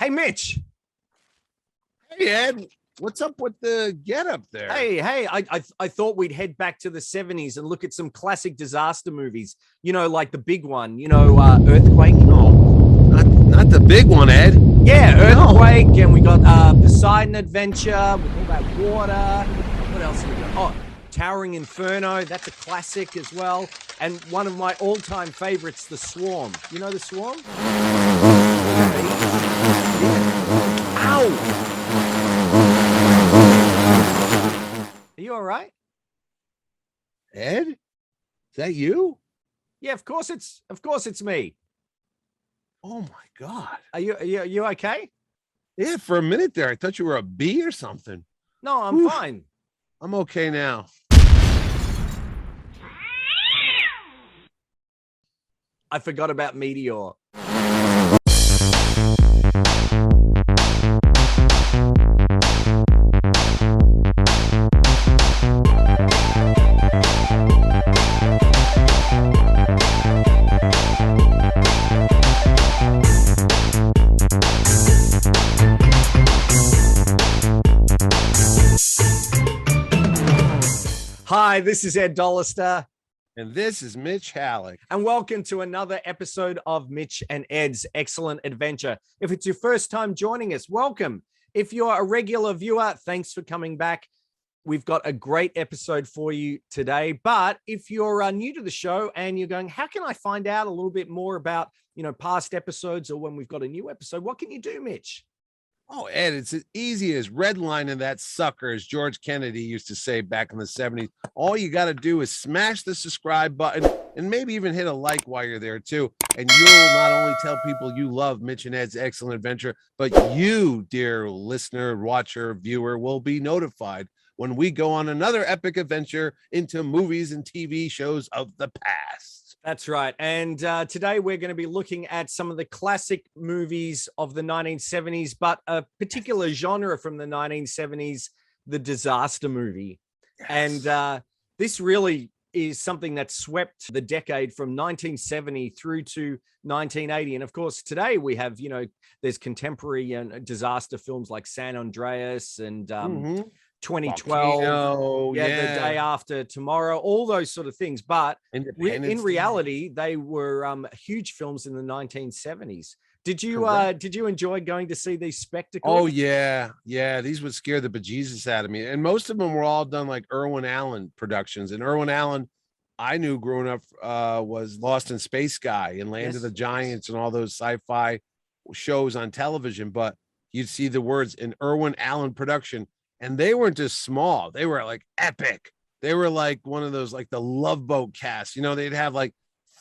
Hey, Mitch. Hey, Ed, what's up with the getup there? Hey, I thought we'd head back to the 70s and look at some classic disaster movies. You know, like the big one, Earthquake. No, not the big one, Ed. Yeah, Earthquake, and we got Poseidon Adventure with all that water. What else have we got? Oh, Towering Inferno. That's a classic as well. And one of my all-time favorites, The Swarm. You know The Swarm? Ow! Are you all right? Ed, is that you? Yeah, of course it's me. Oh my God. Are you okay? Yeah, for a minute there, I thought you were a bee or something. No, I'm fine. I'm okay now. I forgot about Meteor. Hi, this is Ed Dollister. And this is Mitch Halleck. And welcome to another episode of Mitch and Ed's Excellent Adventure. If it's your first time joining us, welcome. If you're a regular viewer, thanks for coming back. We've got a great episode for you today. But if you're new to the show and you're going, how can I find out a little bit more about, past episodes or when we've got a new episode? What can you do, Mitch? Oh, Ed, it's as easy as redlining that sucker, as George Kennedy used to say back in the 70s. All you got to do is smash the subscribe button and maybe even hit a like while you're there, too. And you'll not only tell people you love Mitch and Ed's Excellent Adventure, but you, dear listener, watcher, viewer, will be notified when we go on another epic adventure into movies and TV shows of the past. That's right. And today we're going to be looking at some of the classic movies of the 1970s, but a particular genre from the 1970s, the disaster movie. Yes. And this really is something that swept the decade from 1970 through to 1980. And of course, today we have, there's contemporary and disaster films like San Andreas and 2012, Volcano, The Day After Tomorrow, all those sort of things. But in reality, they were huge films in the 1970s. Did you enjoy going to see these spectacles? Oh yeah. These would scare the bejesus out of me. And most of them were all done like Irwin Allen productions. And Irwin Allen, I knew growing up, was Lost in Space Guy and Land of the Giants and all those sci-fi shows on television. But you'd see the words in Irwin Allen production. And they weren't just small. They were like epic. They were like one of those, like the Love Boat cast. They'd have like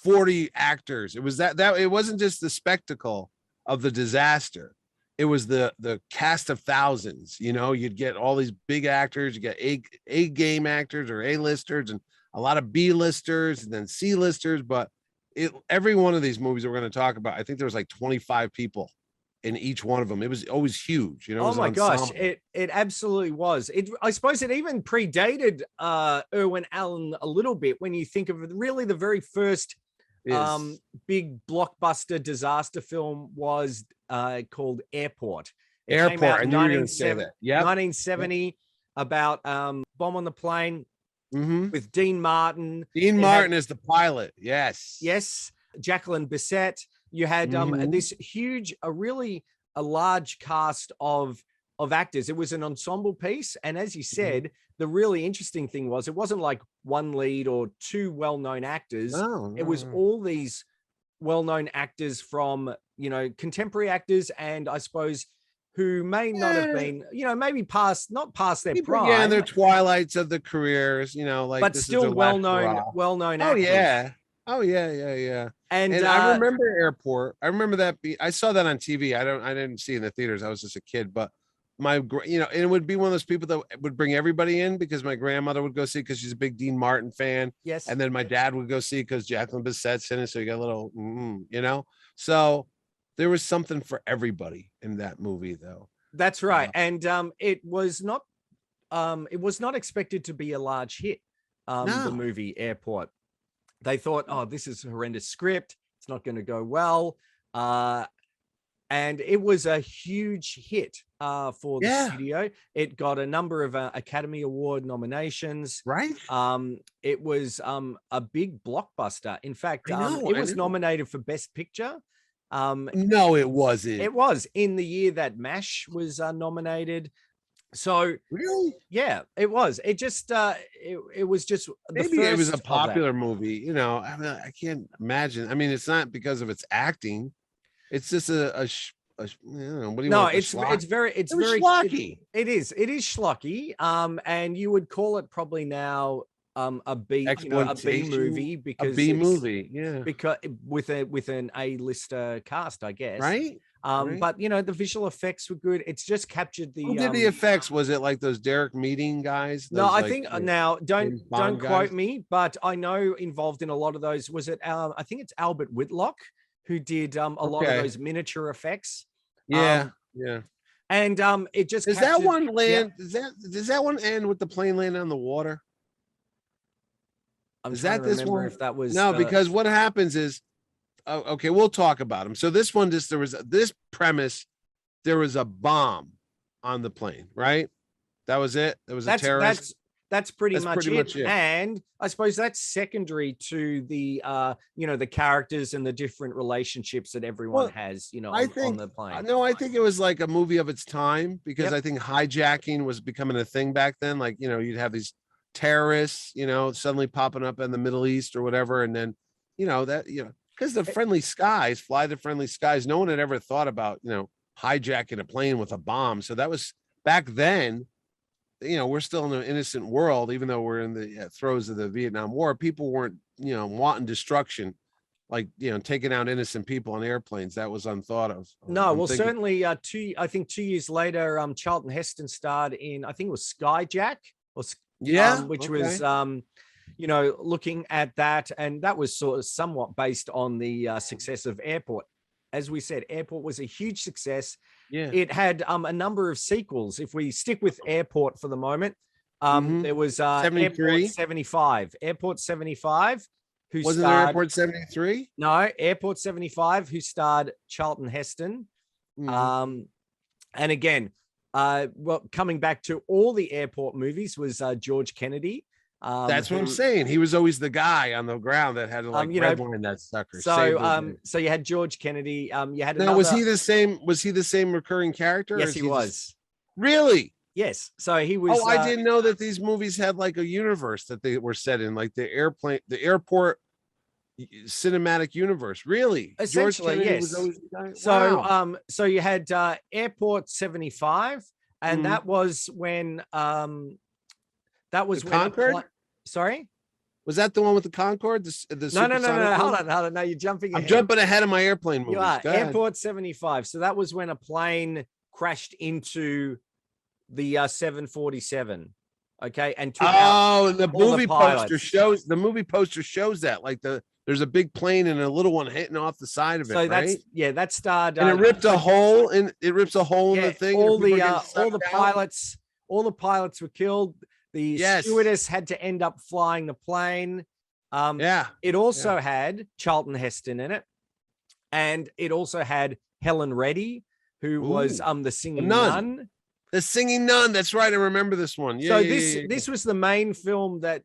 40 actors. It was that it wasn't just the spectacle of the disaster. It was the cast of thousands. You'd get all these big actors. You get A game actors or A-listers and a lot of B-listers and then C-listers. But every one of these movies that we're going to talk about, I think there was like 25 people in each one of them. It was always huge. Oh my gosh, it absolutely was. I suppose it even predated Irwin Allen a little bit when you think of really the very first big blockbuster disaster film was called Airport. It came out in 1970 about Bomb on the Plane with Dean Martin. Dean Martin is the pilot. Yes. Jacqueline Bisset. You had this huge, a large cast of actors. It was an ensemble piece. And as you said, the really interesting thing was it wasn't like one lead or two well-known actors. It was all these well-known actors from, contemporary actors. And I suppose who may not have been, maybe not past their prime. Yeah, their twilights of the careers, but still well-known actors. Oh yeah. And I remember Airport. I remember that. I saw that on TV. I didn't see it in the theaters. I was just a kid, but and it would be one of those people that would bring everybody in because my grandmother would go see because she's a big Dean Martin fan. Yes. And then my dad would go see because Jacqueline Bisset's in it. So you got a little, so there was something for everybody in that movie though. That's right. And it was not expected to be a large hit. The movie Airport. They thought, oh, this is a horrendous script. It's not going to go well. and it was a huge hit for the Yeah. studio. It got a number of Academy Award nominations. Right. It was a big blockbuster. In fact, I know. it I was know. nominated for Best Picture. No, it wasn't. It was in the year that MASH was nominated. So Really? yeah, it was. It just it was just the Maybe it was first a of that. popular movie. You know, I mean, I can't imagine. I mean, it's not because of its acting. It's just you know, what do you No, want? it's very It was very schlocky. it is schlocky. And you would call it probably now a B, you know, a B Exploitation, movie a because B it's movie. Yeah. because with an A-lister cast, I guess. Right. Right. But you know, the visual effects were good. It's just captured Who the did the effects? Was it like those Derek Meeting guys? no, Those, I like, think you know, now James don't Bond quote guys? me, but I know involved in a lot of those was it I think it's Albert Whitlock who did a lot of Okay. those miniature effects. Yeah. Yeah. And it just Does that captured, one yeah. land? Does that one end with the plane landing on the water? I'm Is trying that to this remember one? if that was No, because what happens is, oh, okay, we'll talk about them. So this one, there was this premise. There was a bomb on the plane, right? That was it. There was a terrorist. That's pretty That's much pretty it. much it. And I suppose that's secondary to the you know, the characters and the different relationships that everyone Well, has, you know, I on think the plane. no, I think it was like a movie of its time because Yep. I think hijacking was becoming a thing back then. Like, you know, you'd have these terrorists, you know, suddenly popping up in the Middle East or whatever, and then, you know, that, you know, because the friendly skies, fly the friendly skies, no one had ever thought about, you know, hijacking a plane with a bomb. So that was back then. You know, we're still in an innocent world, even though we're in the throes of the Vietnam War. People weren't, you know, wanting destruction, like, you know, taking out innocent people on airplanes. That was unthought of. No, I'm well, thinking, certainly I think 2 years later, Charlton Heston starred in, I think it was Skyjack, or yeah, which okay. was you know, looking at that, and that was sort of somewhat based on the success of Airport. As we said, Airport was a huge success. Yeah. It had a number of sequels. If we stick with Airport for the moment, Mhm. there was 73? Airport 75. Airport 75, who Wasn't there starred Airport 73? no Airport 75, who starred Charlton Heston. Mhm. And again, well, coming back to all the Airport movies was George Kennedy. That's what I'm saying. He was always the guy on the ground that had to like you know, redline that sucker. So so you had George Kennedy. You had now, another, was he the same? Was he the same recurring character? or yes, is he just- was. Really? Yes. So he was Oh, I didn't know that these movies had like a universe that they were set in, like the airport cinematic universe. Really? George Essentially, Kennedy yes. was always the guy? So Wow. so you had Airport 75, and Mhm. that was when that was The when Concorde? sorry? Was that the one with the Concorde? The No, supersonic hold one? on. No, you're jumping I'm ahead. jumping ahead of my airplane movies. You are. Go ahead. Airport 75. So that was when a plane crashed into the 747. Okay, and took out Oh, and the all the movie poster pilots. shows that like there's a big plane and a little one hitting off the side of it, So right? that starred And it rips a hole in yeah, the thing. all and people the are getting all the sucked out. pilots were killed. The Yes. stewardess had to end up flying the plane. Yeah. It also had Charlton Heston in it, and it also had Helen Reddy, who was Ooh. the singing nun. nun. The Singing Nun. That's right. I remember this one. Yeah. So yeah, this yeah, yeah. this was the main film that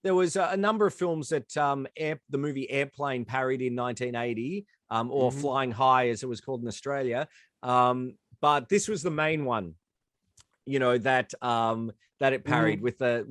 there was a number of films that the movie Airplane parried in 1980, or Mhm. Flying High as it was called in Australia. But this was the main one, you know, that it parried with the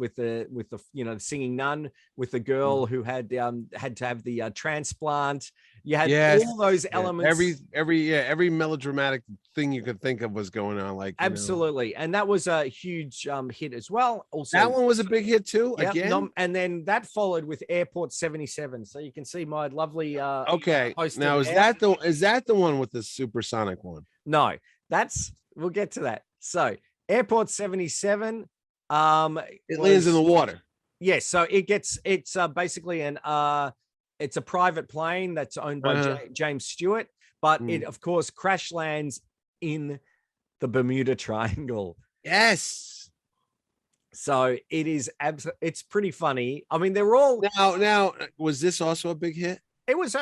you know, the singing nun, with the girl who had to have the transplant. You had Yes. all those Yeah. elements. Every melodramatic thing you could think of was going on. Like, you know. Absolutely. And that was a huge hit as well. Also, That one was a big hit too. yeah, Again. and then that followed with Airport 77. So you can see my lovely Okay. poster Now is there. that the one with the supersonic one? No, we'll get to that. So Airport 77 It lands in the water. yes, so it's basically it's a private plane that's owned by James Stewart, but it of course crash lands in the Bermuda Triangle. Yes. So it is it's pretty funny. I mean, they're all Now, was this also a big hit? it was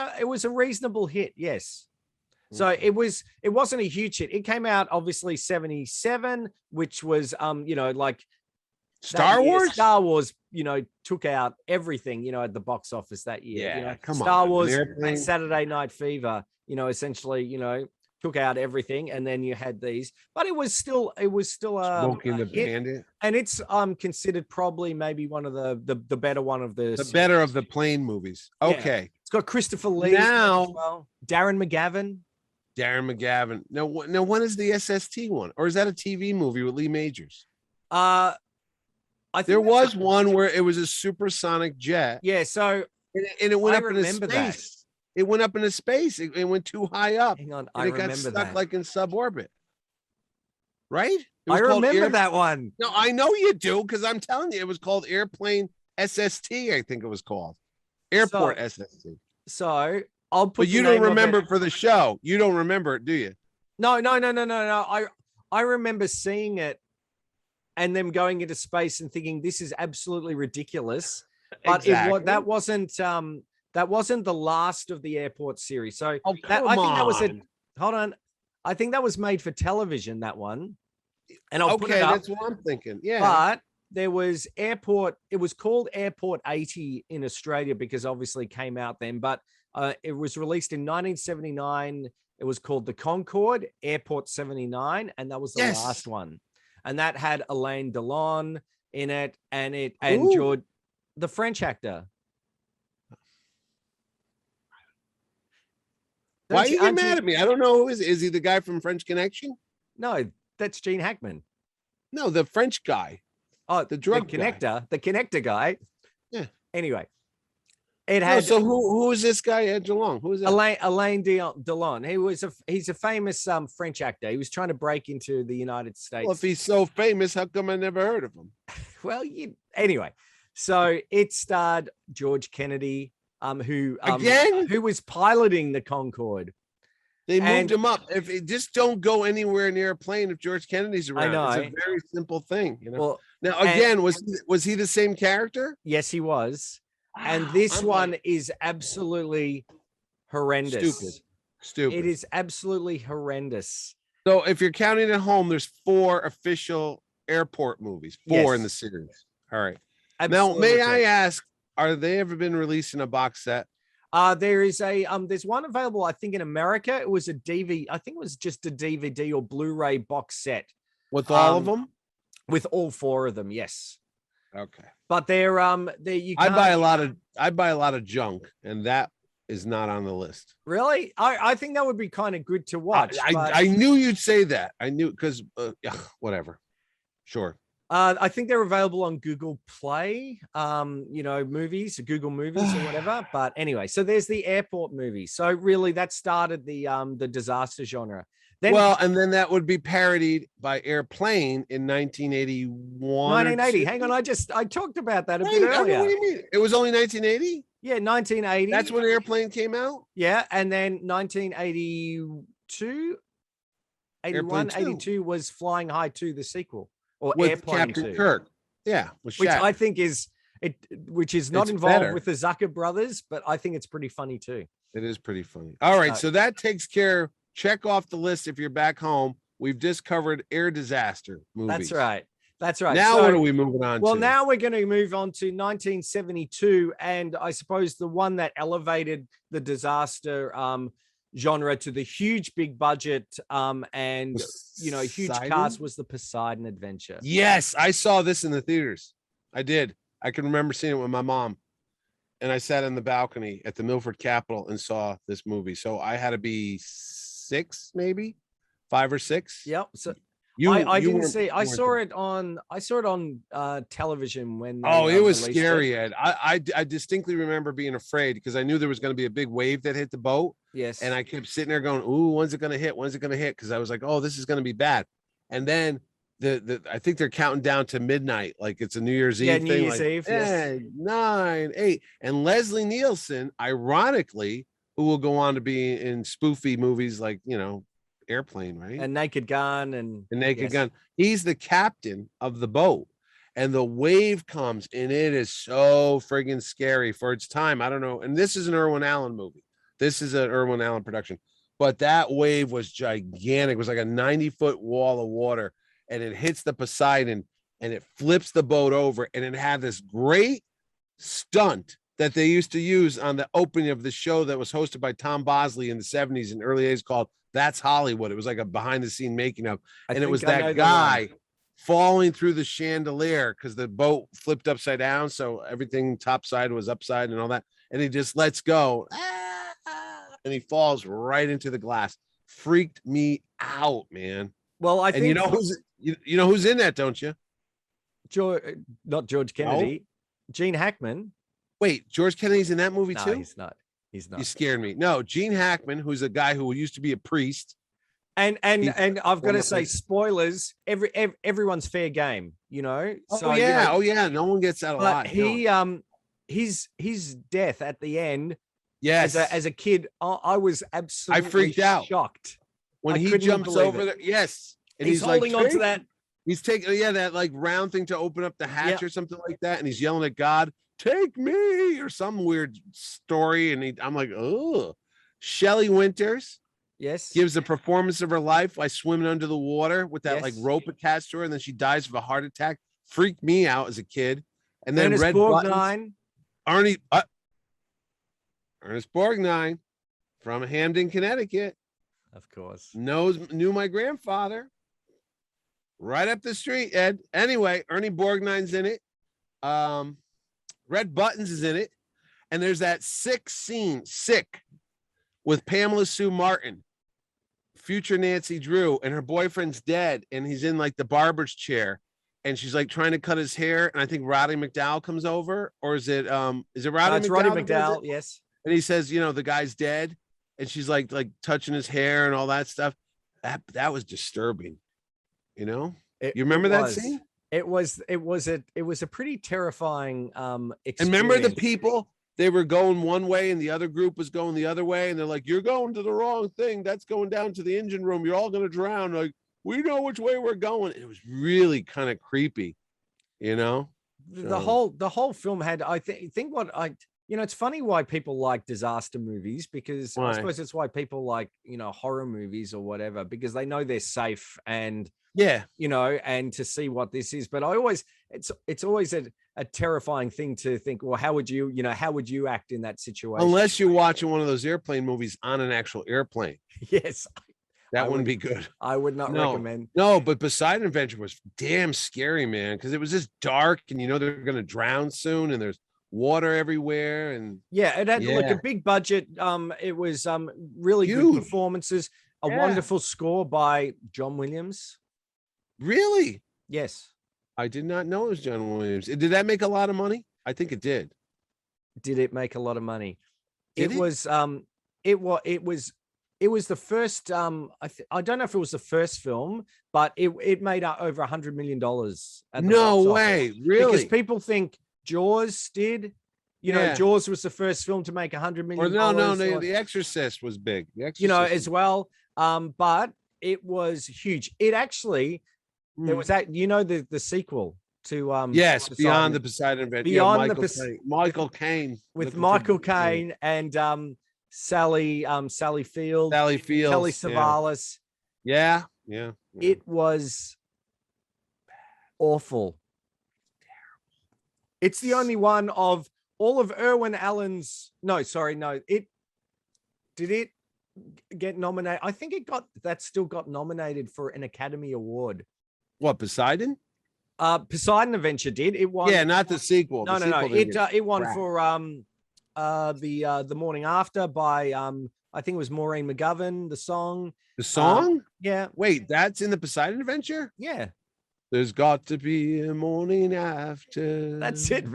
a reasonable hit, yes. So it wasn't a huge hit. It came out obviously 77, which was like Star Wars. Star Wars, took out everything, at the box office that year. Yeah, come Star on. Wars Airplane. and Saturday Night Fever, essentially, took out everything, and then you had these. But it was still Smoking the hit, Bandit. and it's considered probably maybe one of the better one of the better of the plane movies. Okay. Yeah. It's got Christopher Lee Now, as well. Darren McGavin. Darren McGavin. Now, when is the SST one, or is that a TV movie with Lee Majors? I think There was one where it was a supersonic jet. Yeah, so and it went I up into remember space. It went up into space. It went too high up. hang on, And I it got remember stuck that. like in suborbit. Right? It I was called remember that one. No, I know you do, because I'm telling you, it was called Airplane SST, I think it was called. Airport SST. So I'll put. But you don't remember it for the show. You don't remember it, do you? No. I remember seeing it and them going into space and thinking this is absolutely ridiculous. But Exactly. that wasn't the last of the Airport series. So Oh, I think that was on. hold on. I think that was made for television, that one. And I'll put Okay, it up. that's what I'm thinking. Yeah. But there was Airport. It was called Airport 80 in Australia because obviously it came out then. But it was released in 1979. It was called The Concorde, Airport 79, and that was the Yes. last one. And that had Alain Delon in it, and Ooh. George, the French actor. Why are you getting mad at me? I don't know who is he the guy from French Connection? No, that's Gene Hackman. No, the French guy. Oh, The drug guy. the connector guy. Yeah. Anyway, it No, had so who is this guy, Ed DeLong? Who is that? Alain Delon. He's a famous French actor. He was trying to break into the United States. Well, if he's so famous, how come I never heard of him? Well, anyway, so it starred George Kennedy, Again? who was piloting the Concorde. They moved And- him up. If it just don't go anywhere near a plane if George Kennedy's around. know. It's a very simple thing, you know. Well, Now and- again, was he the same character? yes, he was. And Wow, this I'm one like, is absolutely horrendous. stupid. It is absolutely horrendous. So if you're counting at home, there's 4 official airport movies, 4 in Yes. the series. All right. Absolutely Now, may I correct. ask, are they ever been released in a box set? There is there's one available, I think, in America. It was a DVD. I think it was just a DVD or Blu-ray box set With all of them? with all 4 of them. Yes, Okay. but they're you I can't buy a lot of junk, and that is not on the list. really. I think that would be kind of good to watch. but, I knew you'd say that. I knew because whatever. Sure. I think they're available on Google Play, movies, Google Movies or whatever. But anyway, so there's the airport movie. So really, that started the disaster genre. Then And then that would be parodied by Airplane in 1981. 1980. Hang on, I talked about that a bit What earlier. do you mean? It was only 1980? Yeah, 1980. That's when Airplane came out? Yeah, and then 1982, 81, Airplane 2. 82 was Flying High 2, the sequel, or With Airplane Captain 2, Kirk. Yeah, with which Shaq. I think which is not It's involved better. with the Zucker brothers, but I think it's pretty funny too. It is pretty funny. All right, So- so that takes care. Check off the list if you're back home. We've just covered air disaster movies. That's right. That's right. Now So- what are we moving on Well, to? now we're going to move on to 1972, and I suppose the one that elevated the disaster genre to the huge big budget and huge Poseidon? cast was the Poseidon Adventure. Yes, I saw this in the theaters. I did. I can remember seeing it with my mom. And I sat in the balcony at the Milford Capitol and saw this movie. So I had to be 6, maybe 5 or 6. Yep. So You I didn't weren't- see. you I weren't saw there. it on television when. Oh, they, it was released scary, it. Ed. I distinctly remember being afraid because I knew there was going to be a big wave that hit the boat. Yes. And I kept sitting there going, "Ooh, when's it going to hit? When's it going to hit?" Because I was like, "Oh, this is going to be bad." And then I think they're counting down to midnight, like it's a New Year's Yeah, Eve New thing. Year's like, Eve, yes. 10, 9, 8, and Leslie Nielsen, ironically, who will go on to be in spoofy movies like Airplane, right? and Naked Gun and The Naked yes. Gun. He's the captain of the boat, and the wave comes, and it is so friggin' scary for its time. I don't know. And this is an Irwin Allen movie. This is an Irwin Allen production. but that wave was gigantic. It was like a 90-foot wall of water, and it hits the Poseidon and it flips the boat over, and it had this great stunt that they used to use on the opening of the show that was hosted by Tom Bosley in the 70s and early 80s called That's Hollywood. It was like a behind the scene making of, and it was that guy falling through the chandelier because the boat flipped upside down. So everything topside was upside and all that. And he just lets go. And he falls right into the glass. Freaked me out, man. Well, I think you know who's in that, don't you? Not George Kennedy, Gene Hackman. Wait, George Kennedy's in that movie too? He's not. He's not. You scared me. No, Gene Hackman, who's a guy who used to be a priest. And I've got to say, spoilers. Everyone's fair game, you know. So yeah. No one gets that a lot. His death at the end. Yes. As a kid, I was absolutely freaked out. Shocked when he jumps over there. Yes, and he's holding on to that. He's taking that like round thing to open up the hatch or something like that, and he's yelling at God, "Take me!" or some weird story. And I'm like, oh, Shelley Winters. Yes. Gives the performance of her life by swimming under the water with that like rope attached to her, and then she dies of a heart attack. Freaked me out as a kid. And then Ernest Borgnine. Ernest Borgnine from Hamden, Connecticut. Of course. Knew my grandfather. Right up the street, Ed. Anyway, Ernie Borgnine's in it. Red Buttons is in it. And there's that Sick, with Pamela Sue Martin, future Nancy Drew, and her boyfriend's dead, and he's in like the barber's chair, and she's like trying to cut his hair, and I think Roddy McDowall comes over, or is it Roddy McDowall? It's Roddy McDowall, yes. And he says, the guy's dead, and she's like touching his hair and all that stuff. That was disturbing. You remember that scene? It was a pretty terrifying experience. And remember the people, they were going one way and the other group was going the other way, and they're like, "You're going to the wrong thing. That's going down to the engine room. You're all going to drown." Like, we know which way we're going. It was really kind of creepy, The whole film had, I think what it's funny why people like disaster movies, because I suppose it's why people like, horror movies or whatever, because they know they're safe and and to see what this is. But it's always a terrifying thing to think, well, how would you act in that situation? Unless you're watching one of those airplane movies on an actual airplane. Yes. That wouldn't be good. I would not recommend. No, but Poseidon Adventure was damn scary, man, because it was just dark and they're going to drown soon and there's water everywhere. And it had like a big budget. It was really good performances, a wonderful score by John Williams. Really? Yes. I did not know it was John Williams. Did that make a lot of money? I think it did. Did it make a lot of money? It was the first I don't know if it was the first film, but it made over $100 million at the No box way, office. really? Because people think Jaws did. Jaws was the first film to make $100 million. No, The Exorcist was big. The Exorcist as well. But it was huge. It actually there was that the sequel to yes, Beyond the Poseidon Adventure. Beyond Michael Caine with Michael Caine and Sally Field, Kelly Savalas. Yeah. It was awful. It's the only one of all of Irwin Allen's. No. Did it get nominated? I think that still got nominated for an Academy Award. What, Poseidon? Poseidon Adventure did. It won. Yeah, not the sequel. No. It won for the Morning After by I think it was Maureen McGovern. The song. Yeah. Wait, that's in the Poseidon Adventure? Yeah. There's got to be a morning after. That's it.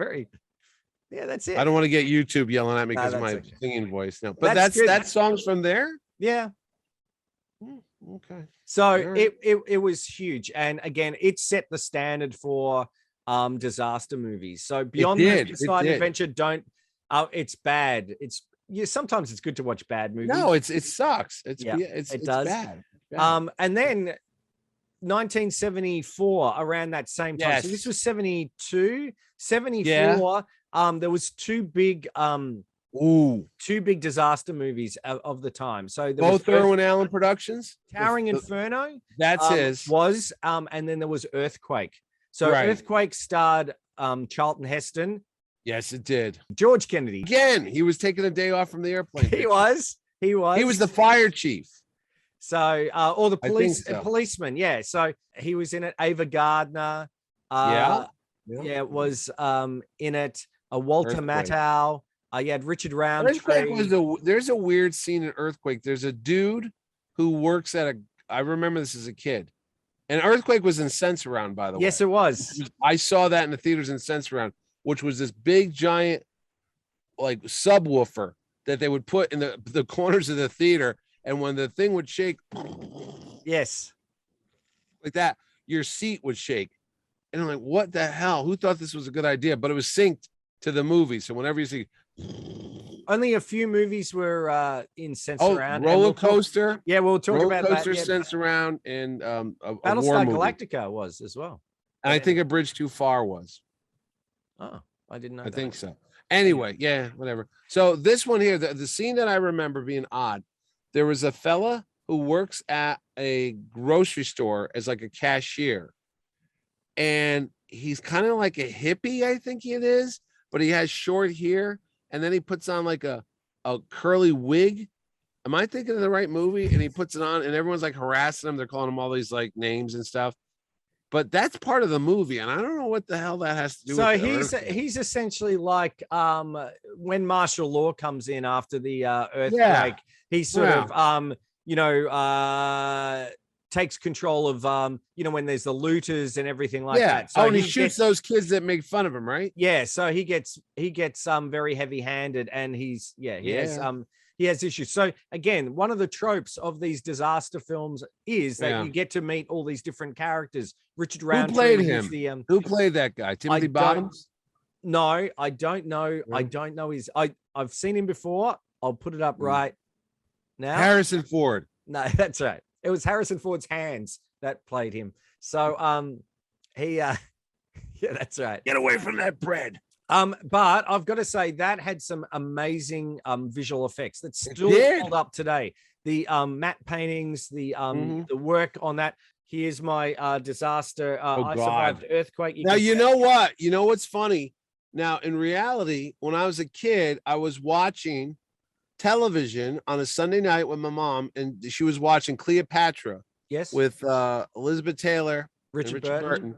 That's it. I don't want to get YouTube yelling at me because of my singing voice. No, but that song's from there. Yeah. Okay. So it was huge, and again, it set the standard for disaster movies. So Beyond the Poseidon Adventure, it's bad. Sometimes it's good to watch bad movies. No, it sucks. It does. Bad. And then 1974, around that same time. So this was 72, 74. There was two big Ooh, two big disaster movies of the time. So there both was Irwin Allen Productions. Towering Inferno. That's his. Was and then there was Earthquake. So Right. Earthquake starred Charlton Heston, Yes, it did. George Kennedy. Again, he was taking a day off from the airplane. He was. He was the fire chief. So, or the I think police so. policeman. Yeah. So he was in it. Ava Gardner. Yeah. Yeah, it was in it. Walter Earthquake. Matthau. You had Richard Earthquake Roundtree. was there's a weird scene in Earthquake. There's a dude who works at I remember this as a kid. And Earthquake was in Sense-Around, by the way. Yes, it was. I saw that in the theaters in Sense-Around, which was this big giant like subwoofer that they would put in the corners of the theater. And when the thing would shake, Yes. like that, your seat would shake. And I'm like, what the hell? Who thought this was a good idea? But it was synced to the movie. So whenever you see Only a few movies were in Sense-Around. and Roller Coaster, Yeah, we'll talk Roller about Coaster, that. Yeah. Sense-Around, and a war Battlestar movie. Galactica was as well. And I think A Bridge Too Far was. Oh, I didn't know. I think so. Anyway, yeah, whatever. So this one here, the scene that I remember being odd, there was a fella who works at a grocery store as like a cashier. And he's kind of like a hippie, I think it is, but he has short hair. And then he puts on like a curly wig. Am I thinking of the right movie? And he puts it on and everyone's like harassing him. They're calling him all these like names and stuff. But that's part of the movie, and I don't know what the hell that has to do So with he's essentially like when martial law comes in after the earthquake, Yeah. he sort of takes control of when there's the looters and everything like that. So and he shoots those kids that make fun of him, right? Yeah, so he gets very heavy-handed, and he has issues. So again, one of the tropes of these disaster films is that you get to meet all these different characters. Richard Roundtree. Who played him? Who played that guy? Timothy Bottoms? No, I don't know. No? I don't know I've seen him before. I'll put it up right now. Harrison Ford. No, that's right. It was Harrison Ford's hands that played him. So he yeah, that's right. Get away from that bread. But I've got to say that had some amazing visual effects that still hold up today. The matte paintings, the work on that. Here's my disaster. I survived earthquake. You know what? You know what's funny? Now, in reality, when I was a kid, I was watching television on a Sunday night with my mom, and she was watching Cleopatra. Yes. With Elizabeth Taylor, Richard Burton.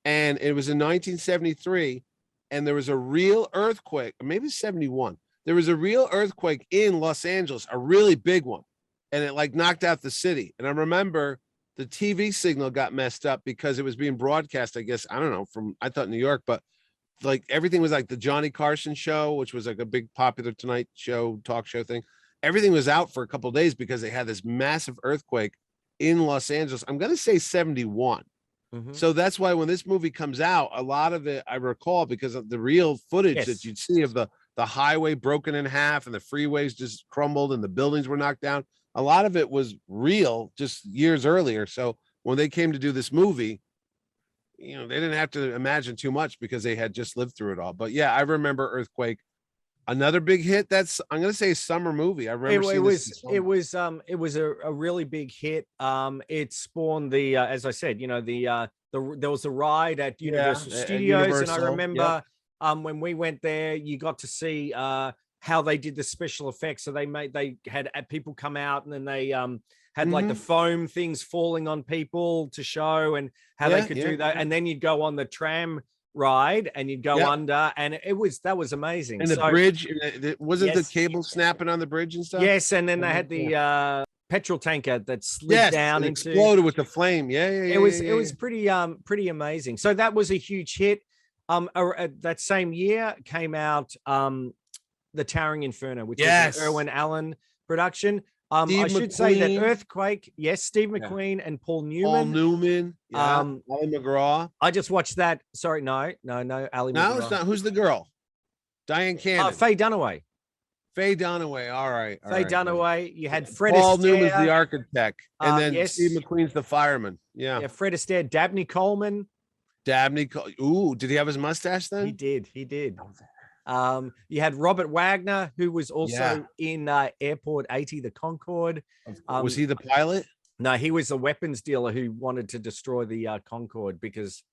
And it was in 1973. And there was a real earthquake, or maybe 71. There was a real earthquake in Los Angeles, a really big one. And it like knocked out the city. And I remember the TV signal got messed up because it was being broadcast, I guess, I don't know, I thought New York, but like everything was like the Johnny Carson show, which was like a big popular Tonight Show, talk show thing. Everything was out for a couple of days because they had this massive earthquake in Los Angeles. I'm going to say 71. So that's why when this movie comes out, a lot of it I recall because of the real footage that you'd see of the highway broken in half and the freeways just crumbled and the buildings were knocked down. A lot of it was real just years earlier. So when they came to do this movie, they didn't have to imagine too much because they had just lived through it all. But yeah, I remember Earthquake. Another big hit. That's I'm gonna say a summer movie. I remember it was a really big hit. It spawned the as I said, there was a ride at Universal Studios, and I remember when we went there, you got to see how they did the special effects. So they had people come out, and then they had like the foam things falling on people to show, and how they could do that. And then you'd go on the tram ride and you'd go under, and that was amazing. And the bridge, wasn't the cable snapping on the bridge and stuff? Yes, and then they had the petrol tanker that slid down into exploded with the flame. It was pretty amazing. So that was a huge hit. That same year came out the Towering Inferno, which was an Irwin Allen production. I should say that Earthquake, Steve McQueen and Paul Newman. Ali McGraw. I just watched that. Sorry, no, Ali McGraw. No, it's not. Who's the girl? Diane Cannon. Faye Dunaway. All right. Faye Dunaway. You had Fred Paul Astaire. Newman's the architect, and then Steve McQueen's the fireman. Yeah, Fred Astaire. Dabney Coleman. Ooh, did he have his mustache then? He did. You had Robert Wagner, who was Yeah. also in Airport 80, the Concorde. Was he the pilot? No, he was a weapons dealer who wanted to destroy the Concorde because,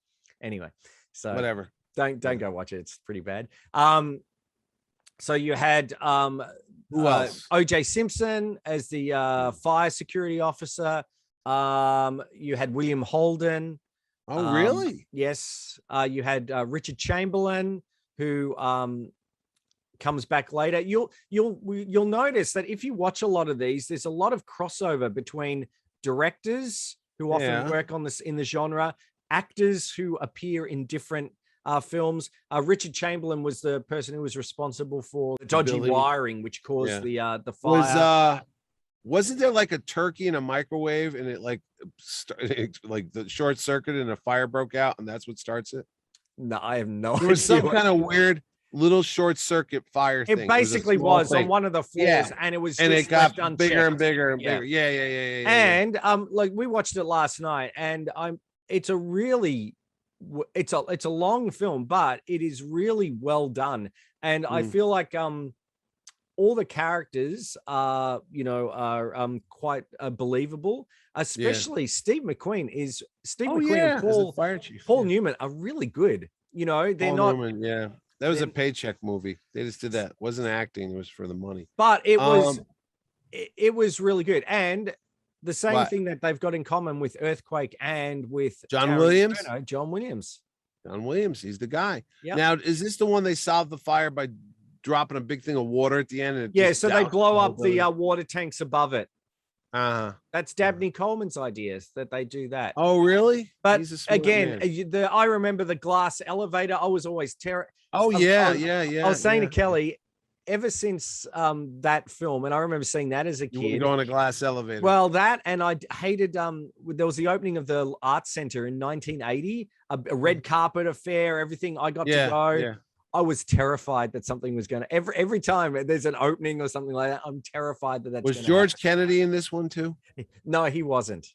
anyway. So Whatever. don't go watch it. It's pretty bad. So you had Who else? OJ Simpson as the fire security officer. You had William Holden. Oh, really? Yes. You had Richard Chamberlain, who comes back later. You'll notice that if you watch a lot of these, there's a lot of crossover between directors who often work on this in the genre, actors who appear in different films. Richard Chamberlain was the person who was responsible for the dodgy wiring, which caused the fire. Wasn't there like a turkey in a microwave and it like the short circuit and a fire broke out and that's what starts it? No, I have no idea. There was some kind of weird little short circuit fire thing. It basically was on one of the floors, and it was and just it got left bigger and unchecked. bigger and bigger. Yeah. And like we watched it last night, and it's a really it's a long film, but it is really well done, and I feel like all the characters are quite believable, especially Steve McQueen and Paul Newman are really good. You know, they're Paul not Newman, that was a paycheck movie. They just did that. It wasn't acting, it was for the money. But it was really good. And the same thing that they've got in common with Earthquake and with John Williams. John Williams, he's the guy. Yep. Now, is this the one they solved the fire by dropping a big thing of water at the end? And so they blow up the water tanks above it. That's Dabney Coleman's ideas that they do that. Oh, really? But again, I remember the glass elevator. I was always terrified. Oh, yeah. I was saying to Kelly, ever since that film, and I remember seeing that as a kid. You go on a glass elevator. Well, that, and I hated, there was the opening of the Arts Center in 1980, a red carpet affair, everything. I got to go. Yeah. I was terrified that something was going to, every time there's an opening or something like that, I'm terrified that was George Kennedy in this one too? No, he wasn't.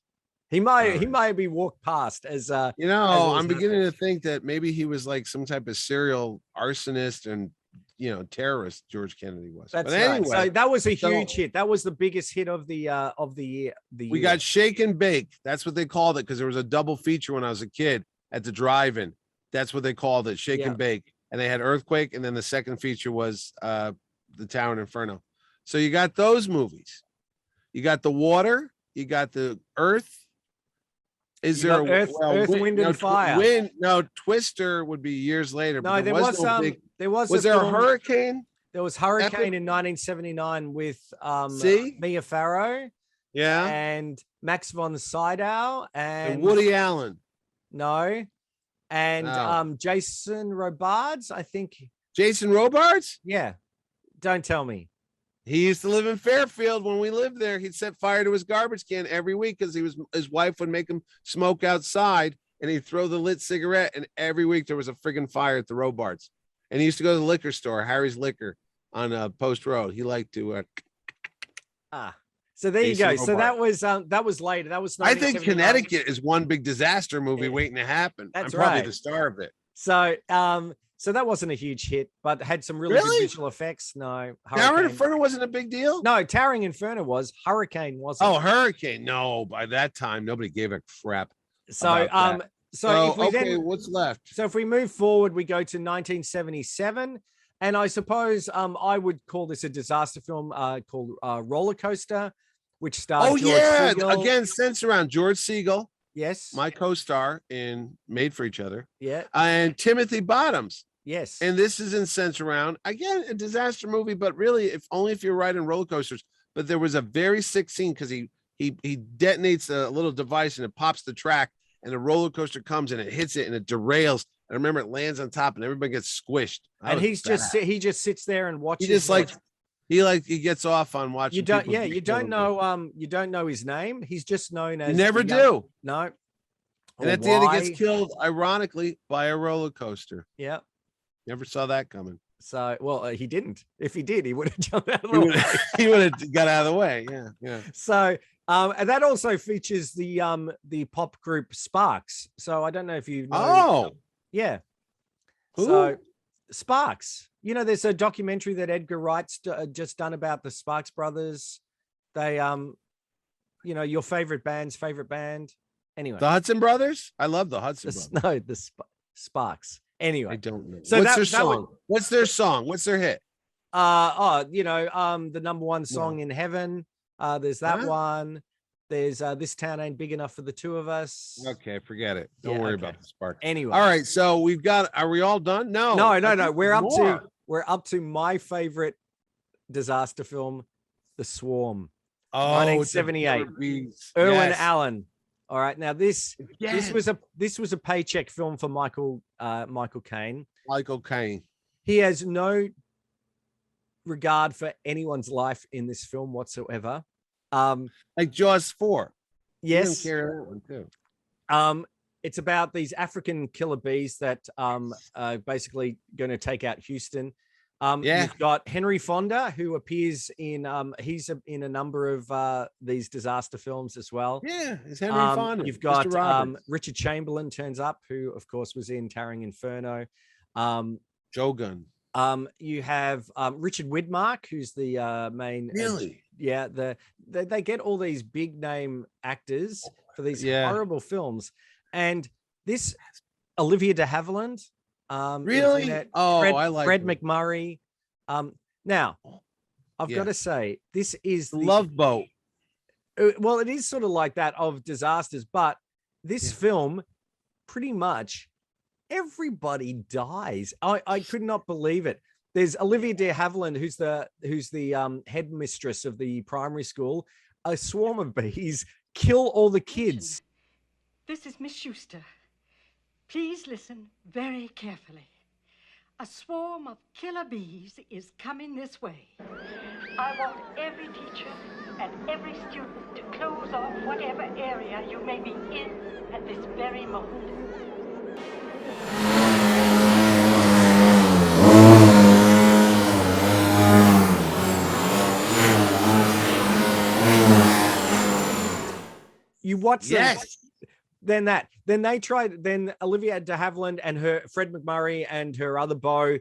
He might be walked past as I'm beginning to think that maybe he was like some type of serial arsonist and terrorist. George Kennedy was. That's right. Anyway, so that was a huge hit. That was the biggest hit of the year. We got Shake and Bake. That's what they called it because there was a double feature when I was a kid at the drive-in. That's what they called it, Shake and Bake. And they had Earthquake, and then the second feature was the Tower and Inferno. So you got those movies. You got the water. You got the earth. Is there Earth, Wind, and Fire? Twister would be years later. No, there was there a hurricane? There was Hurricane in 1979 with Mia Farrow. Yeah. And Max von Sydow and Woody Allen. No. And Jason Robards, I think. Jason Robards? Yeah. Don't tell me. He used to live in Fairfield when we lived there. He'd set fire to his garbage can every week because his wife would make him smoke outside and he'd throw the lit cigarette. And every week there was a friggin' fire at the Robards. And he used to go to the liquor store, Harry's Liquor on Post Road. He liked to. So there you go. So that was later. That was. I think Connecticut is one big disaster movie waiting to happen. That's I'm probably the star of it. So that wasn't a huge hit, but had some really good visual effects. No, Tower and Inferno wasn't a big deal. No, Towering Inferno was. Hurricane wasn't. Oh, Hurricane. No, by that time nobody gave a crap. So what's left? So if we move forward, we go to 1977. And I suppose I would call this a disaster film called Roller Coaster, which stars George Segal. Again, centered around George Segal. Yes. My co-star in Made for Each Other. Yeah. And Timothy Bottoms. Yes. And this is in Sense Around. Again, a disaster movie, but really, if you're riding roller coasters. But there was a very sick scene because he detonates a little device and it pops the track and the roller coaster comes and it hits it and it derails. I remember it lands on top and everybody gets squished. And he just sits there and watches. He just he gets off on watching. You don't know his name. He's just known as. You never do. No. And at the end, he gets killed, ironically, by a roller coaster. Yeah. Never saw that coming. So, he didn't. If he did, he would have jumped out of the way. He would have got out of the way. Yeah. So, and that also features the pop group Sparks. So I don't know if you know. Oh. Yeah. Who? So Sparks. you know, there's a documentary that Edgar Wright's just done about the Sparks Brothers. They, you know, your favorite band. Anyway, The Hudson Brothers. I love the Hudson Brothers. no, the Sparks. Anyway, I don't know. So What's that- their that song? What's their song? What's their hit? you know, the number one song in heaven. There's that Huh? one. There's This Town Ain't Big Enough for the Two of Us. Okay, forget it. Don't Yeah, worry okay. about the spark. Anyway, All right, so we've got. Are we all done? No, no, I no, no. think We're there's up to more. my favorite disaster film, The Swarm, Oh, 1978. Bees. Irwin Yes. Allen. All right, now this Yes. was a paycheck film for Michael Caine. Michael Caine. He has no regard for anyone's life in this film whatsoever. Like Jaws 4. He Yes, doesn't care that one too. it's about these African killer bees that are basically going to take out Houston. Yeah. You've got Henry Fonda, who appears in in a number of these disaster films as well. Yeah, it's Henry Fonda. You've got Mr. Roberts. Richard Chamberlain turns up, who of course was in Towering Inferno. Shogun. You have Richard Widmark, who's the main. Really? Yeah, they get all these big name actors for these Yeah. horrible films, and this Olivia de Havilland. is in Really? it. Oh, Fred, I like Fred her. McMurray. Now, I've Yeah. got to say, this is The Love Boat. well, it is sort of like that of disasters, but this film, pretty much everybody dies. I could not believe it. There's Olivia de Havilland, who's the headmistress of the primary school. A swarm of bees kill all the kids. This is Miss Schuster. Please listen very carefully. A swarm of killer bees is coming this way. I want every teacher and every student to close off whatever area you may be in at this very moment. You watch them, Yes. then Olivia de Havilland and her Fred McMurray and her other beau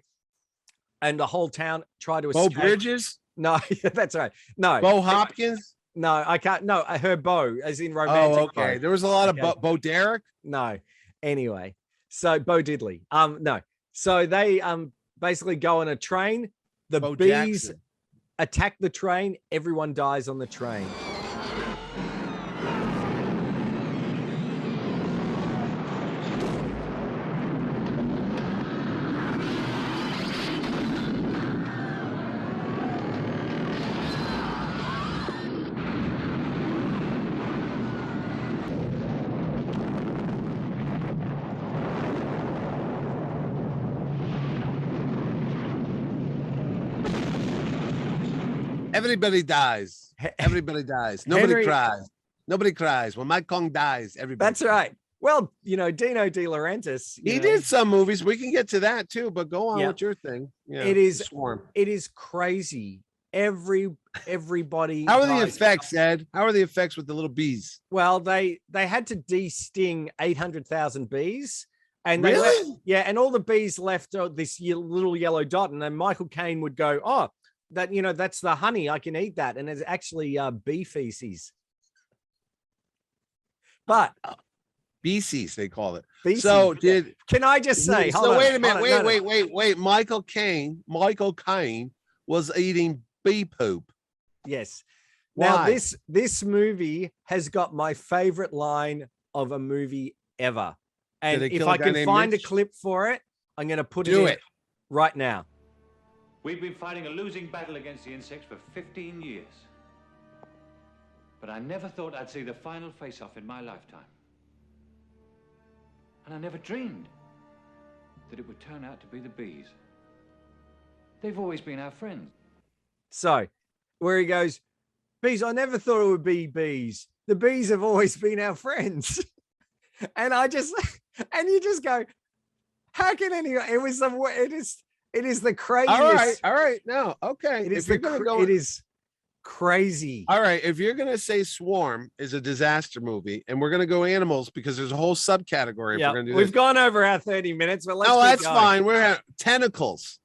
and the whole town try to Bo escape. Bridges. No, that's right. No, Bo Hopkins. no, I can't. No, her beau, as in romantic. Oh, okay. beau. There was a lot of Okay. Bo Derek. No. Anyway, so Bo Diddley. No. So they basically go on a train. The Bo bees Jackson. attack the train. Everyone dies on the train. Everybody dies. Everybody dies. Nobody Henry- cries. Nobody cries. When Mike Kong dies, everybody. That's right. Well, you know, Dino De Laurentiis. you He know, did some movies. We can get to that too, but go on Yeah. with your thing. Yeah, It is- The Swarm. It is crazy. Everybody. How are the dies. effects, Ed? How are the effects with the little bees? Well, they had to de-sting 800,000 bees. And they Really? yeah, and all the bees left this little yellow dot, and then Michael Caine would go, "Oh, that that's the honey. I can eat that," and it's actually bee feces. But Beces, they call it. feces, So yeah. did Can I just say? hold so on, wait a hold minute. on, Wait, no, no. wait. Michael Caine was eating bee poop. Yes. Now Why? this movie has got my favorite line of a movie ever, and they if kill a I guy can named find Mitch? a clip for it, I'm going to put Do it in it. right now. We've been fighting a losing battle against the insects for 15 years. But I never thought I'd see the final face-off in my lifetime. And I never dreamed that it would turn out to be the bees. They've always been our friends. So, where he goes, bees, I never thought it would be bees. The bees have always been our friends. And and you just go, how can anyone, it is the craziest. All right. No, okay. It is If you're gonna go, it is crazy. all right. If you're gonna say Swarm is a disaster movie, and we're gonna go animals because there's a whole subcategory. If Yeah, we're gonna do we've this. gone over our 30 minutes, but let's No, keep that's going. fine. We're at tentacles.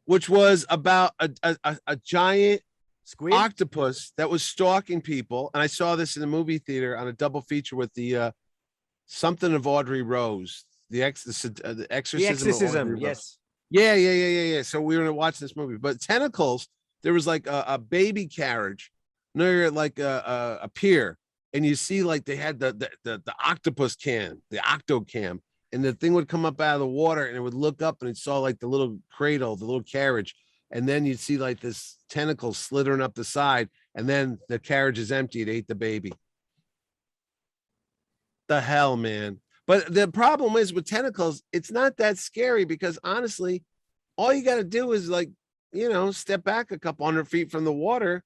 which was about a giant Squid. octopus that was stalking people. And I saw this in the movie theater on a double feature with the something of Audrey Rose, the Exorcism. The Of Audrey Exorcism. Rose. Yes. Yeah. So we were gonna watch this movie, but Tentacles, there was like a baby carriage near like a pier, and you see like they had the octopus cam, the octocam, and the thing would come up out of the water, and it would look up, and it saw like the little cradle, the little carriage, and then you'd see like this tentacle slithering up the side, and then the carriage is empty. It ate the baby. The hell, man. But the problem is with Tentacles, it's not that scary because honestly, all you got to do is like, step back a couple 100 feet from the water.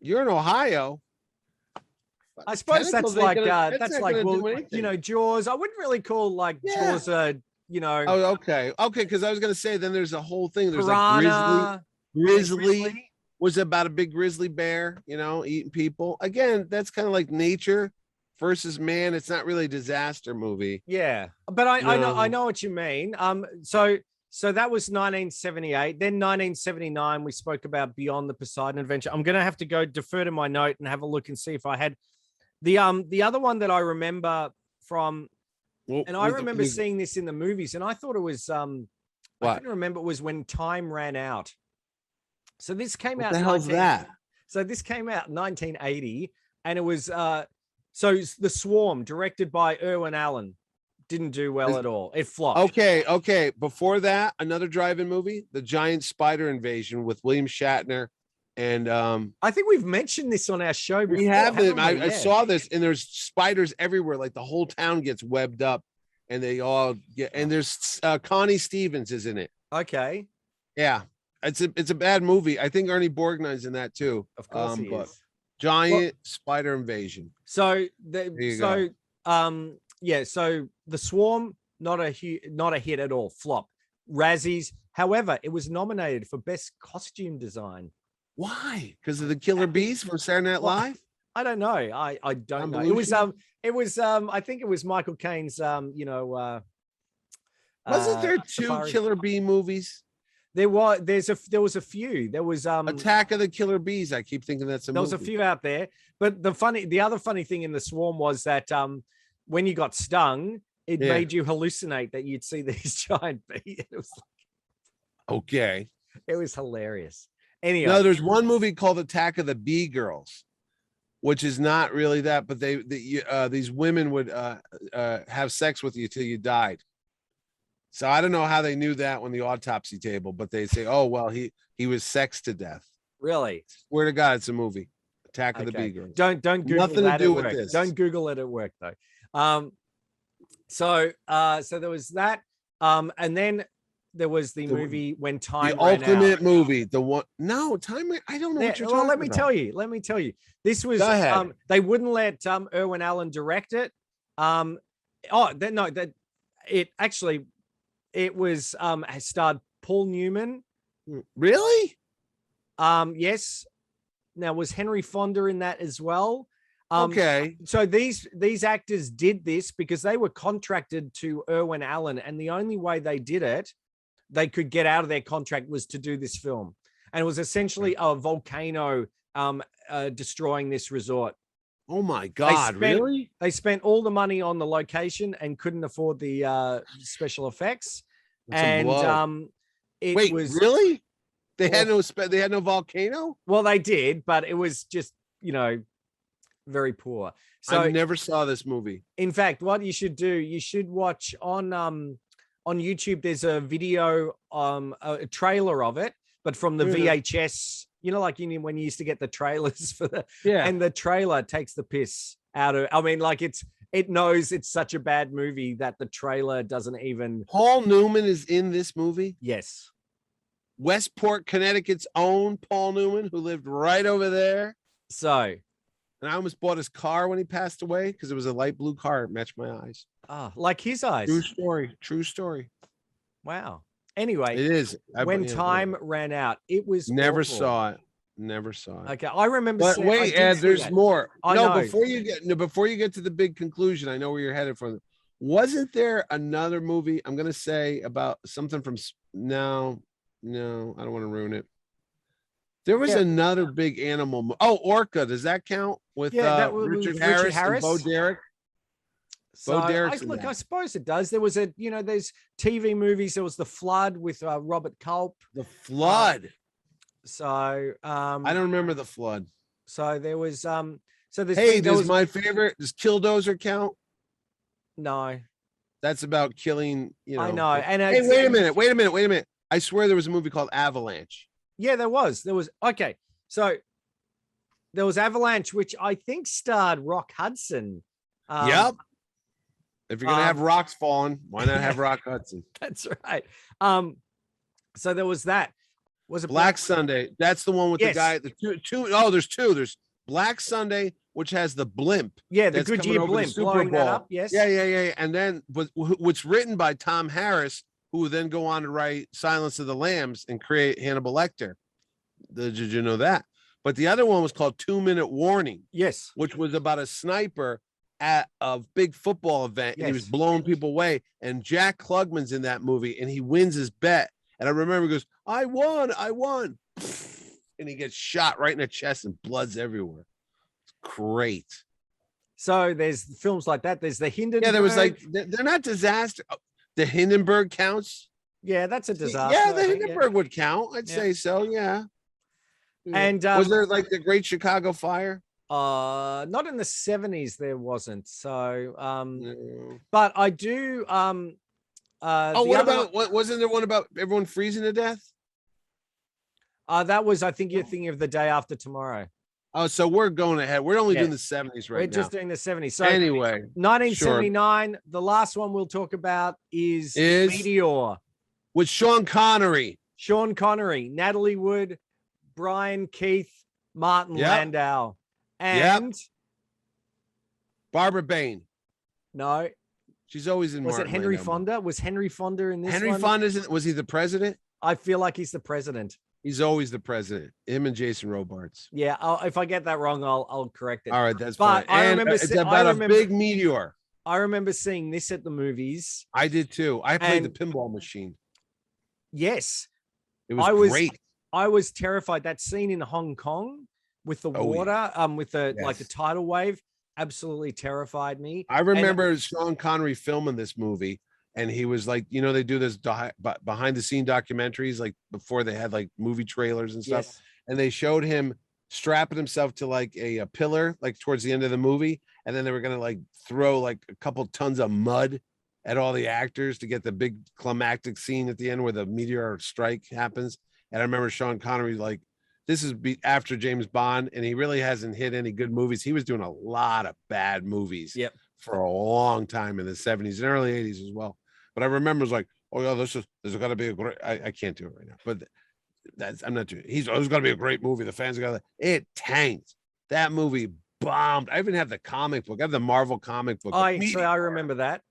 You're in Ohio. I suppose that's Tentacles ain't like gonna- that's not like, gonna do well, anything. Jaws. I wouldn't really call like Yeah. Jaws a, Oh, okay. Because I was gonna say then there's a whole thing. There's piranha. like grizzly was about a big grizzly bear, eating people. Again, that's kind of like nature versus man. It's not really a disaster movie. Yeah, but I No. know what you mean. So that was 1978. Then 1979, we spoke about Beyond the Poseidon Adventure. I'm gonna have to go defer to my note and have a look and see if I had the other one that I remember from, Well, and I remember seeing this in the movies, and I thought it was I What? couldn't remember. It was When Time Ran Out. So this came What out. the hell's 19 that? So this came out in 1980, and it was so The Swarm, directed by Irwin Allen, didn't do well at all. It flopped. Okay. Before that, another drive-in movie, The Giant Spider Invasion with William Shatner. And I think we've mentioned this on our show before. we have it. haven't we? I Yeah. saw this, and there's spiders everywhere. Like the whole town gets webbed up, and they all get. And there's Connie Stevens is in it. Okay, Yeah, it's a bad movie. I think Ernie Borgnine's in that too. of course he but is. Giant Spider Invasion. So you so The Swarm, not a hit at all, flop. Razzies, however, it was nominated for best costume design. Why? Because of the Killer Bees from Saturday Night Well, Live? I don't know. I don't know. It was I think it was Michael Caine's Wasn't there two Safari. Killer Bee movies? There was a few. There was Attack of the Killer Bees. I keep thinking that's a there movie. was a few out there. But the other funny thing in The Swarm was that when you got stung, it Yeah. made you hallucinate that you'd see these giant bees. Okay. It was hilarious. Anyway, No, there's one movie called Attack of the Bee Girls, which is not really that, but these women would have sex with you till you died. So I don't know how they knew that on the autopsy table, but they say, "Oh well, he was sexed to death." really, Swear to God, it's a movie. Attack of the okay. Bee Girls. Don't Google Nothing to that do at with work. this. Don't Google it at work though. So there was that. And then there was the movie When Time The Ran ultimate Out. movie. The one. No, I don't know Yeah, what you're well, talking let me about. tell you. Let me tell you. This was Go ahead. they wouldn't let Irwin Allen direct it. It was starred Paul Newman. Really? Yes. Now was Henry Fonda in that as well? Okay. So these actors did this because they were contracted to Irwin Allen, and the only way they did it, they could get out of their contract, was to do this film, and it was essentially a volcano destroying this resort. Oh my God! Really? They spent all the money on the location and couldn't afford the special effects. That's a And blow. it Wait, was really? They had they had no volcano? well, they did, but it was just very poor. So I never saw this movie. in fact, what you should do, you should watch on YouTube. There's a video, a trailer of it, but from the Yeah. VHS. Like when you used to get the trailers for the Yeah. and the trailer takes the piss out of. I mean, like it knows it's such a bad movie that the trailer doesn't even. Paul Newman is in this movie. Yes. Westport, Connecticut's own Paul Newman, who lived right over there. So, And I almost bought his car when he passed away because it was a light blue car. It matched my eyes. like his eyes. True story. True story. Wow. Anyway, It is. When Time Ran Out, it was Never awful. saw it. Never saw it. Okay, I remember. But seeing- I wait, did Ed, see there's that. more. I know. Before you get to the big conclusion, I know where you're headed from. Wasn't there another movie? I'm gonna say about something from no. No, I don't want to ruin it. There was Yeah. another big animal. Oh, Orca. Does that count with Yeah, that was with Richard Richard Harris and Bo Harris. Derek? So I Derek's in look, I that. suppose it does. There was there's TV movies. There was The Flood with Robert Culp. The Flood. So I don't remember The Flood. so there was so there's Hey, there does was my favorite, does Killdozer count? no, That's about killing, I know. And Hey, wait a minute. I swear there was a movie called Avalanche. Yeah, there was okay. So there was Avalanche, which I think starred Rock Hudson. Yep. If you're gonna have um, rocks falling, why not have Rock Hudson? That's right. So there was that. Was it Black Sunday. That's the one with Yes. the guy. The two. Oh, there's two. There's Black Sunday, which has the blimp. Yeah, the that's coming Goodyear over the blimp Super blowing that Bowl. up. Yes. Yeah. And then, but what's written by Tom Harris, who would then go on to write Silence of the Lambs and create Hannibal Lecter. Did you know that? But the other one was called 2 Minute Warning, Yes. which was about a sniper at a big football event, and he was Yes. blowing people away. And Jack Klugman's in that movie, and he wins his bet. And I remember he goes, I won. And he gets shot right in the chest and blood's everywhere. It's great. So there's films like that. There's the Hindenburg. Yeah, there was like, they're not disaster. The Hindenburg counts. yeah, that's a disaster. Yeah, I the think, Hindenburg would count. I'd Yeah. say so. Yeah. And, was there like the Great Chicago Fire? Not in the 70s. There wasn't. So, No. but I do. Oh, The what other about what? Wasn't there one about everyone freezing to death? that was. I think you're thinking of The Day After Tomorrow. Oh, so we're going ahead. We're only Yeah. doing the 70s right We're now. just doing the 70s. So Anyway, 1979. The last one we'll talk about is Meteor. with Sean Connery. Sean Connery, Natalie Wood, Brian Keith, Martin Yep. Landau, and Barbara Bain. no, She's always in. was Martin it Henry Landau. Fonda? Was Henry Fonda in this Henry one? Fonda was he the president? I feel like he's the president. He's always the president. Him and Jason Robards. Yeah, if I get that wrong, I'll correct it. All right, that's But fine. I And remember it's se- I about a remember- big meteor. I remember seeing this at the movies. I did too. I played And- the pinball machine. Yes, It was I was- great. I was terrified. That scene in Hong Kong with the Oh, yeah. water, with the like the Yes. tidal wave, absolutely terrified me. I remember Sean Connery filming this movie, and he was like, they do this behind the scene documentaries, like before they had like movie trailers and stuff. Yes. And they showed him strapping himself to like a pillar, like towards the end of the movie. And then they were going to like throw like a couple tons of mud at all the actors to get the big climactic scene at the end where the meteor strike happens. And I remember Sean Connery, like, this is after James Bond, and he really hasn't hit any good movies. He was doing a lot of bad movies Yep. for a long time in the 70s and early 80s as well. But I remember it was like, oh yeah, there's got to be a great, I can't do it right now, but I'm not doing it. There's got to be a great movie. The fans got it tanked. That movie bombed. I even have the comic book. I have the Marvel comic book. I Meteor. remember that.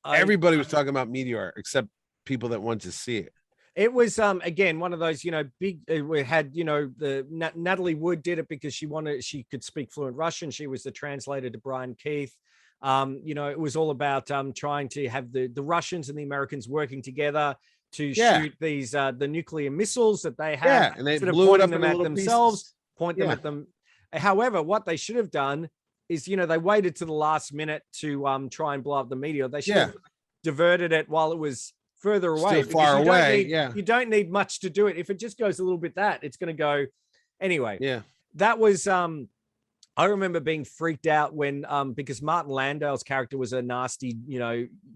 Everybody was talking about Meteor except people that want to see it. It was again one of those big. We had the Natalie Wood did it because she could speak fluent Russian. She was the translator to Brian Keith. It was all about trying to have the Russians and the Americans working together to shoot these the nuclear missiles that they had. Yeah, and they instead of blew it pointing up them into at little themselves, pieces. point them Yeah. at them. However, what they should have done is they waited to the last minute to try and blow up the meteor. They should have diverted it while it was further away. Still far because you don't away, need- you don't need much to do it. If it just goes a little bit it's going to go anyway. Yeah. That was I remember being freaked out when because Martin Landau's character was a nasty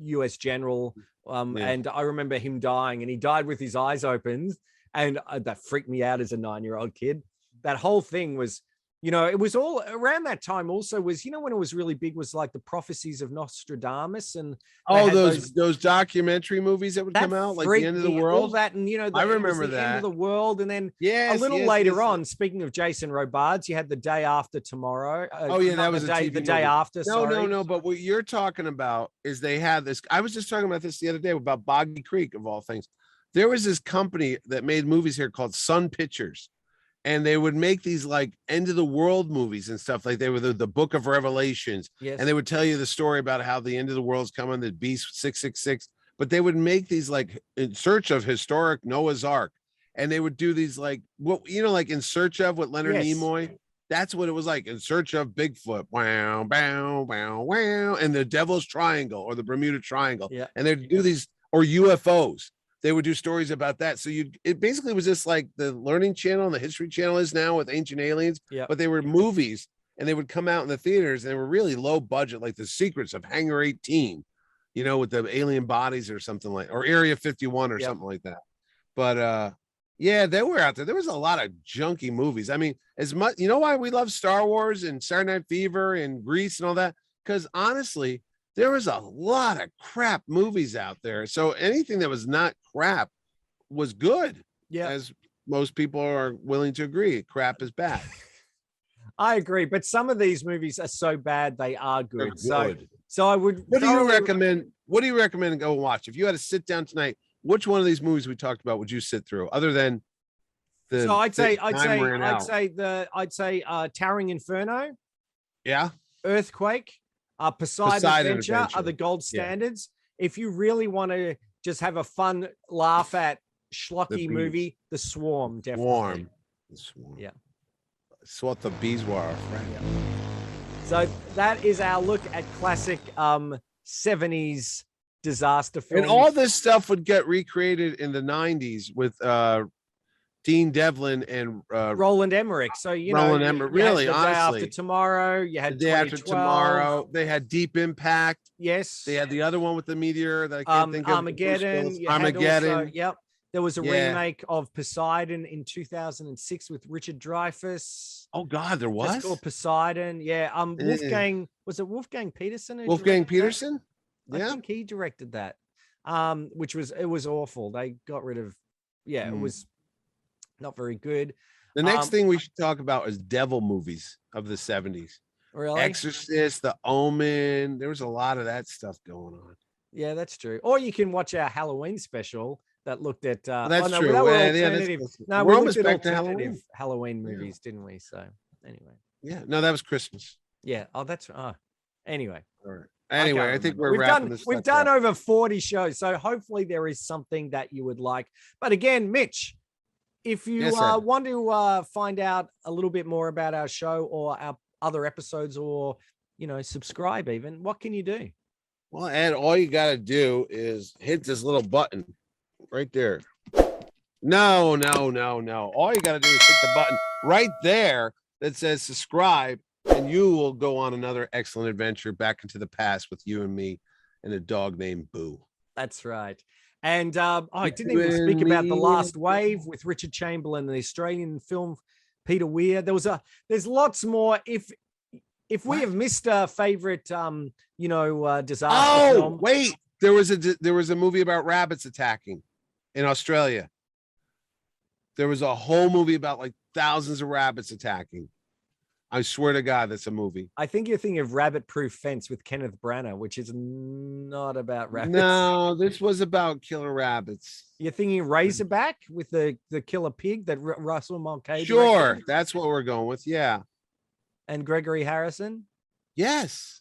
US general and I remember him dying, and he died with his eyes open, and that freaked me out as a 9-year-old kid. That whole thing was it was all around that time. Also was when it was really big was like the prophecies of Nostradamus, and they Oh, had those documentary movies that would come out, like the end of the freaked me- all world. that, and I it was remember the end that. of the world, and then Yes, a little yes, later yes. on, speaking of Jason Robards, you had The Day After Tomorrow. Oh yeah, not that was the a day. TV The day movie. after. No, sorry. no. But what you're talking about is they had this. I was just talking about this the other day about Boggy Creek of all things. There was this company that made movies here called Sun Pictures, and they would make these like end of the world movies and stuff. Like they were the Book of Revelations, Yes. and they would tell you the story about how the end of the world's coming, the Beast 666. But they would make these like in search of historic Noah's Ark, and they would do these like what like In Search of with Leonard Yes. Nimoy. That's what it was like. In Search of Bigfoot. Wow, wow, wow, wow, and the Devil's Triangle or the Bermuda Triangle. Yeah. And they'd do these or UFOs. They would do stories about that. So it basically was just like the Learning Channel and the History Channel is now with Ancient Aliens. Yeah. But they were movies and they would come out in the theaters and they were really low budget, like The Secrets of Hangar 18, with the alien bodies or something like, or Area 51 or Yep. something like that. But yeah, they were out there. There was a lot of junky movies. I mean, as much, why we love Star Wars and Saturday Night Fever and Grease and all that? Because honestly, there was a lot of crap movies out there. So anything that was not crap was good. Yeah. As most people are willing to agree, crap is bad. I agree, but some of these movies are so bad they are They're good. So good. I would. What do you thoroughly- recommend? What do you recommend to go watch? If you had to sit down tonight, which one of these movies we talked about would you sit through, other than the? So I'd say Towering Inferno, yeah. Earthquake, Poseidon Adventure are the gold Yeah. standards. If you really want to just have a fun laugh at The schlocky bees. movie, The Swarm, definitely. Warm. Swarm. Yeah. It's what the bees were, friend. So that is our look at classic 70s disaster films. And all this stuff would get recreated in the 90s with Dean Devlin and Roland Emmerich. So Roland Emmerich. you had Really, The Day honestly. After Tomorrow, you The had Day After 2012. Tomorrow. They had Deep Impact. Yes. They had the other one with the meteor that I can't think of. Armageddon. you had Armageddon. also- yep. There was a Yeah. remake of Poseidon in 2006 with Richard Dreyfuss. Oh God, there was It's called Poseidon. Yeah. Eh. Wolfgang, was it Wolfgang Peterson? who Wolfgang directed that? Peterson. I Yeah. think he directed that. Which was awful. They got rid of, it Mm. was not very good. The next Um, thing we should talk about is devil movies of the 70s. Really? Exorcist, The Omen. There was a lot of that stuff going on. Yeah, that's true. Or you can watch our Halloween special that looked at That's no, true. that were Yeah, that's alternative. close. No, We're we almost looked at back to alternative Halloween. Halloween Yeah. movies, didn't we? So anyway. Yeah. No, that was Christmas. Yeah. Oh, that's anyway. All right. Anyway, I can't think remember. we're wrapping this. We've stuff done up. over 40 shows, so hopefully there is something that you would like. But again, Mitch, if you Yes, Ed. want to find out a little bit more about our show or our other episodes, or subscribe even, what can you do? Well, Ed, all you got to do is hit this little button right there. No. All you got to do is hit the button right there that says subscribe, and you will go on another excellent adventure back into the past with you and me and a dog named Boo. That's right. And I didn't You even speak and about The me. Last Wave with Richard Chamberlain, the Australian film Peter Weir. There's lots more. If we have missed a favorite disaster Oh, film. wait. There was a movie about rabbits attacking in Australia. There was a whole movie about like thousands of rabbits attacking. I swear to God, that's a movie. I think you're thinking of Rabbit Proof Fence with Kenneth Branagh, which is not about rabbits. No, this was about killer rabbits. You're thinking Razorback with the killer pig that Russell Mulcahy Sure, directed that's what we're going with. Yeah. and Gregory Harrison. Yes.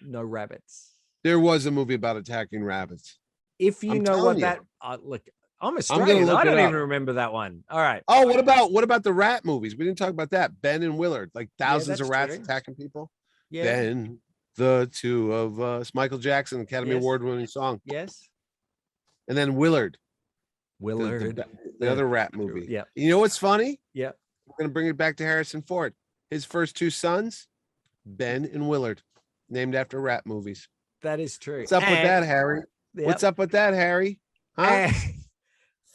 No rabbits. There was a movie about attacking rabbits. If you I'm know telling what you. that look, I'm gonna Australian. look I don't it even up. remember that one. All right. Oh, what about the rat movies? We didn't talk about that. Ben and Willard, like thousands of that's rats true. attacking people. Yeah. Ben, the two of us, Michael Jackson, Academy Yes. Award winning song. Yes. And then Willard, the- Willard. the other rat movie. Yeah. You know what's funny? Yeah. We're going to bring it back to Harrison Ford. His first two sons, Ben and Willard, named after rat movies. That is true. What's up with that, Harry? What's up with that, Harry? Huh?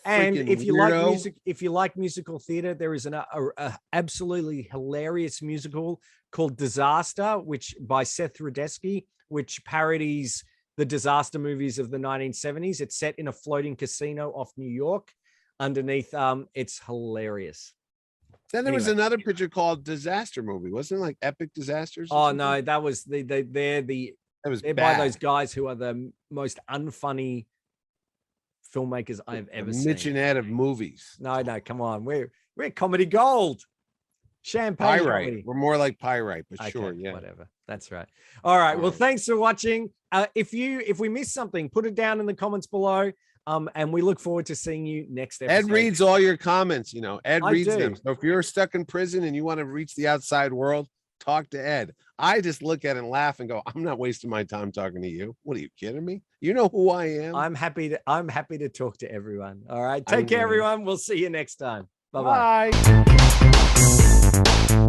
And Freaking if you like weirdo. music, if you like musical theater, there is a absolutely hilarious musical called Disaster, which by Seth Rudetsky, which parodies the disaster movies of the 1970s. It's set in a floating casino off New York. Underneath, it's hilarious. Then there was Anyway. another picture called Disaster Movie. Wasn't it like Epic Disasters? or Oh something? no, that was they're That was by bad. those guys who are the most unfunny filmmakers I've ever seen. Mitch and Ed of movies. No, come on. We're comedy gold. Champagne Pyrite. comedy. We're more like Pyrite, but Okay, sure, yeah. whatever. That's right. All right. Well, All right. thanks for watching. If we missed something, put it down in the comments below. And we look forward to seeing you next episode. Ed reads all your comments, Ed I reads do. them. So if you're stuck in prison and you want to reach the outside world, talk to Ed. I just look at it and laugh and go, I'm not wasting my time talking to you. What are you kidding me? You know who I am. I'm happy to talk to everyone. All right. Take care, will. everyone. We'll see you next time. Bye-bye. Bye.